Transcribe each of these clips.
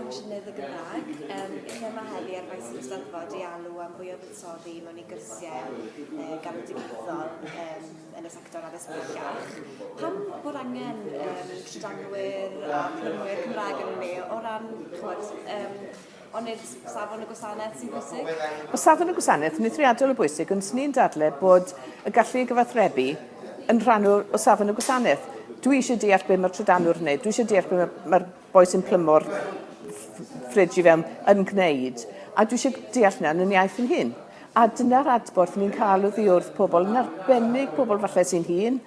Comisiynydd y Gymraeg. Lle mae heddi ar faes y Steddfod i alw am fwy o fuddsoddi mewn I gyrsiau galwadigaethol yn y sector addysg bellach. Pam bod angen trydanwyr a phlymwyr Cymraeg yn ni o ran, ond nid safon y gwasanaeth sy'n bwysig? O safon y gwasanaeth yn eithriadol o bwysig, ond ni'n dadlau bod y gallu gyfathrebu yn rhan o safon y gwasanaeth. Dwi eisiau deall be mae'r trydanwr yn gwneud, dwi eisiau deall be mae'r boi sy'n plymor ffridge I fewn yn gwneud, a dwi eisiau deall hynna yn iaith yn hun. A dyna'r adborth ni'n cael o ddiwrth pobl, yn arbennig pobl falle sy'n hun.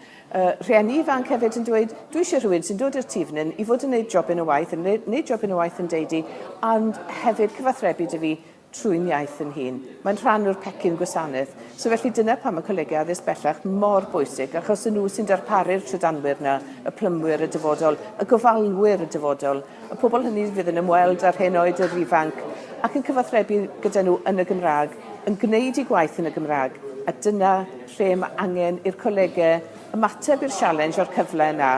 Rhieni ifanc hefyd yn dweud, dwi eisiau rhywun sy'n dod i'r tŷ fan hyn I fod yn gwneud job yn y waith, yn gwneud job yn y waith yn deud I, ond hefyd cyfathrebu dy fi trwy'n iaith yn hun. Mae'n rhan o'r pecyn gwasanaeth. So felly dyna pam y colegau addysg bellach mor bwysig, achos y nhw sy'n darparu'r trydanwyr na, y plymwyr y dyfodol, y gofalwyr y dyfodol, y pobl hynny fydd yn ymweld ar hyn oed yr ifanc, ac yn cyfathrebu gyda nhw yn y Gymraeg, yn gwneud I gwaith yn y Gymraeg. A dyna lle mae angen i'r colegau ymateb i'r sialens o'r cyfle yna,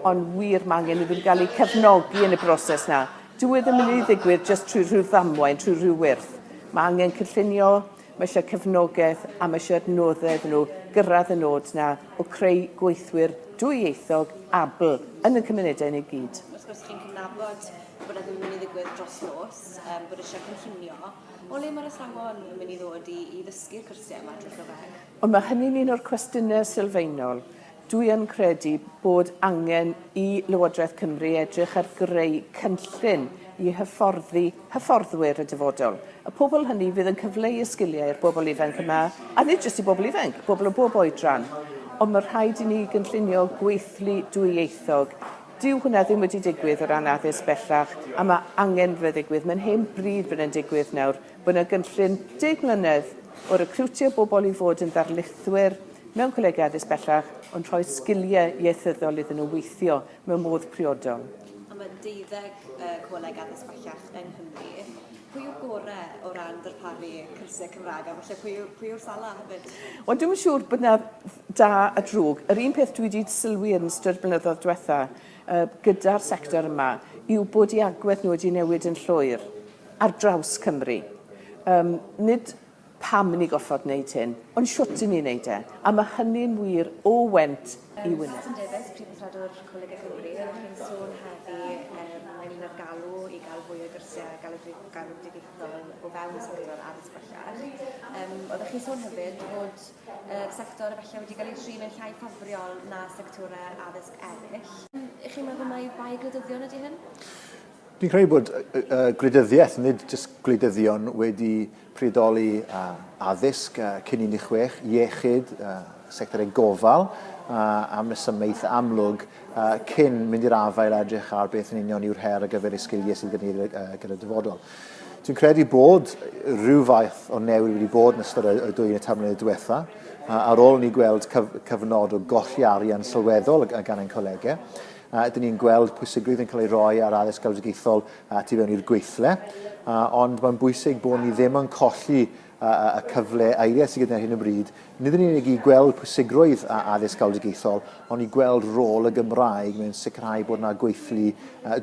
ond wir mae angen I gael ei cefnogi yn y broses yna. Dwi ddim yn mynd I ddigwydd jyst trwy rhyw ddamwain, trwy rhyw wyrth. Mae angen cynllunio, mae eisiau cefnogaeth a mae eisiau adnoddau nhw gyrraedd y nod yna o creu gweithwyr dwyieithog abl yn y cymunedau ni gyd. Wrth gwrs chi'n cynabod bod ddim yn mynd I ddigwydd dros nos, bod eisiau cynllunio. O le mae'r athrawon yn mynd I ddod I ddysgu'r cwrsiau yma drwy Cymraeg? Ond mae hynny'n un o'r cwestiynau sylfaenol. Dwi yn credu bod angen I Lywodraeth Cymru edrych ar greu cynllun I hyfforddwyr y dyfodol. Y pobl hynny fydd yn cyfleu y sgiliau i'r bobl ifanc yma, a nid jyst I bobl ifanc, bobl o bob oedran. Ond mae rhaid I ni gynllunio gweithlu dwyieithog. Dyw hwnna ddim wedi digwydd o ran addysg bellach, a mae angen fydd digwydd. Mae'n hen bryd bydd yn digwydd nawr, bod yna gynllun 10 mlynedd o recriwtio bobl I fod yn ddarlithwyr mewn colegau addysg bellach, ond rhoi sgiliau ieithyddol iddyn nhw weithio mewn modd priodol. A mae 12 coleg addysg bellach yng Nghymru. Pwy yw'r gorau o ran darparu cwrsiau Cymraeg, a falle pwy yw'r sala hefyd? Wel, dwi'n siŵr bod yna da a drwg. Yr un peth dwi wedi sylwi yn ystod blynyddoedd diwetha gyda'r sector yma yw bod I agwedd nhw wedi newid yn llwyr ar draws Cymru. Nid pam ni goffod wneud hyn, ond siwt I ni wneud e. A mae hynny'n wir o went I Wynedd. Sy'n Davies, Prifeithredwr Cholegau Cymru, chi'n sôn heddi ynglyn â'r galw I gael fwy o gyrsiau galwadigaethol o fewn y sector addysg bellach. Oeddech chi'n sôn hefyd bod y sector efallai wedi cael ei trin yn llai ffafriol na sectorau addysg eraill. Ych chi'n meddwl mai bai gwleidyddion ydy hyn? Dwi'n credu bod gwleidyddiaeth, nid jyst gwleidyddion wedi priodoli addysg cyn 16, iechyd, sectorau gofal, am resymau eitha amlwg cyn mynd i'r afael edrych ar beth yn union yw'r her ar gyfer y sgiliau sydd gyda'r dyfodol. Dwi'n credu bod rhyw fath o newid wedi bod yn ystod y 2 mlynedd diwetha, ar ôl ni gweld cyfnod o golli arian sylweddol gan ein colegau. Dyn ni'n gweld pwysigrwydd yn cael ei roi ar addysg galwadigaethol tu fewn i'r gweithle, ond mae'n bwysig bod ni ddim yn colli y cyfle eiriau sydd gyda hyn y bryd. Nid yn unig I gweld pwysigrwydd addysg galwadigaethol, ond I gweld rôl y Gymraeg mewn sicrhau bod yna gweithlu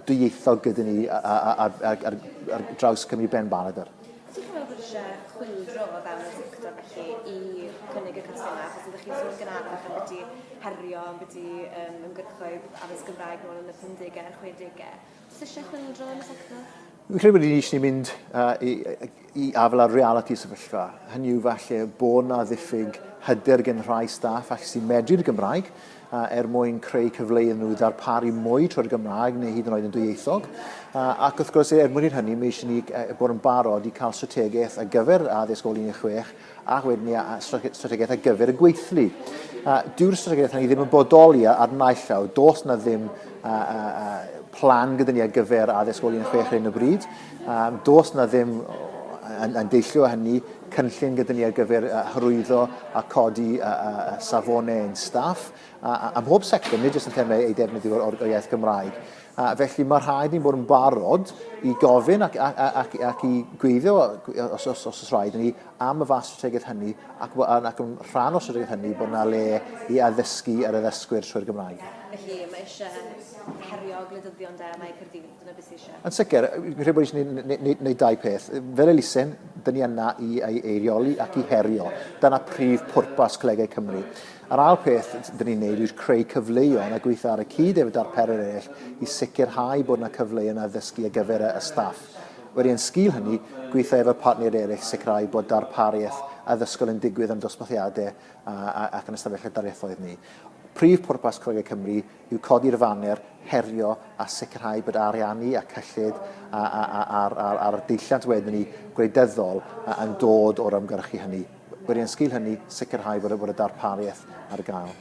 dwyieithog gyda ni ar draws Cymru Ben Banadr. Ti'n meddwl bod eisiau chwyldro o fewn y sector felly I cynnig y cwrsiau yma, achos ydych chi'n sôn gynharach am beth herio, am beth ymgyrchoedd addysg Gymraeg nôl yn y 50au a'r 60au. Oes eisiau chwyldro yn y sector? Dwi'n credu bod ni'n eisiau mynd I afel ar reality sefyllfa. Hynny yw falle bod na ddiffyg hyder gen rhai staff ac sy'n medru'r Gymraeg mwyn creu cyfleoedd nhw darparu mwy trwy'r Gymraeg neu hyd yn oed yn dwyieithog. Ac wrth gwrs mwyn i'r hynny, mae eisiau ni bod yn barod I cael strategaeth ar gyfer addysg ôl 16 ac wedyn ni strategaeth ar gyfer y gweithlu. Dyw'r strategaeth hynny ddim yn bodoli ar naill llaw. Does na ddim plan gyda ni ar gyfer addysg ôl 16 ar hyn o bryd. Does na ddim yn deillio hynny cynllun gyda ni ar gyfer hyrwyddo a codi safonau yn staff. Am mhob sector, nid jyst yn themau ei defnyddio o'r iaith Gymraeg. Felly mae rhaid ni'n bod yn barod I gofyn ac I gweithio, os oes rhaid, ni am y fas strategaeth hynny ac yn rhan o strategaeth hynny bod yna le i addysgu ar addysgwyr trwy'r Gymraeg. Felly, mae eisiau herio gwleidyddion da yma i Caerdydd, dyna beth sy'n eisiau. Yn sicr, fi'n credu bod eisiau gwneud dau peth. Fel elusen, dyn ni yna i eirioli ac i herio. Dyna prif pwrpas Colegau Cymru. A'r ail peth dyn ni'n gwneud yw creu cyfleoedd a gweithio ar y cyd efo darperydd eraill i sicrhau bod yna cyfleoedd yn addysgu ar gyfer y staff. Wedyn sgil hynny, gweithio efo'r partner eraill sicrhau bod darpariaeth addysgol yn digwydd am dosbarthiadau ac yn ystafell dariaethoedd ni. Prif pwrpas Colegau Cymru yw codi'r faner, herio a sicrhau bod ariannu a cyllid a'r deilliant wedyn ni gwleidyddol yn dod o'r ymgyrchu hynny. Wedyn sgil hynny, sicrhau bod y darpariaeth ar gael.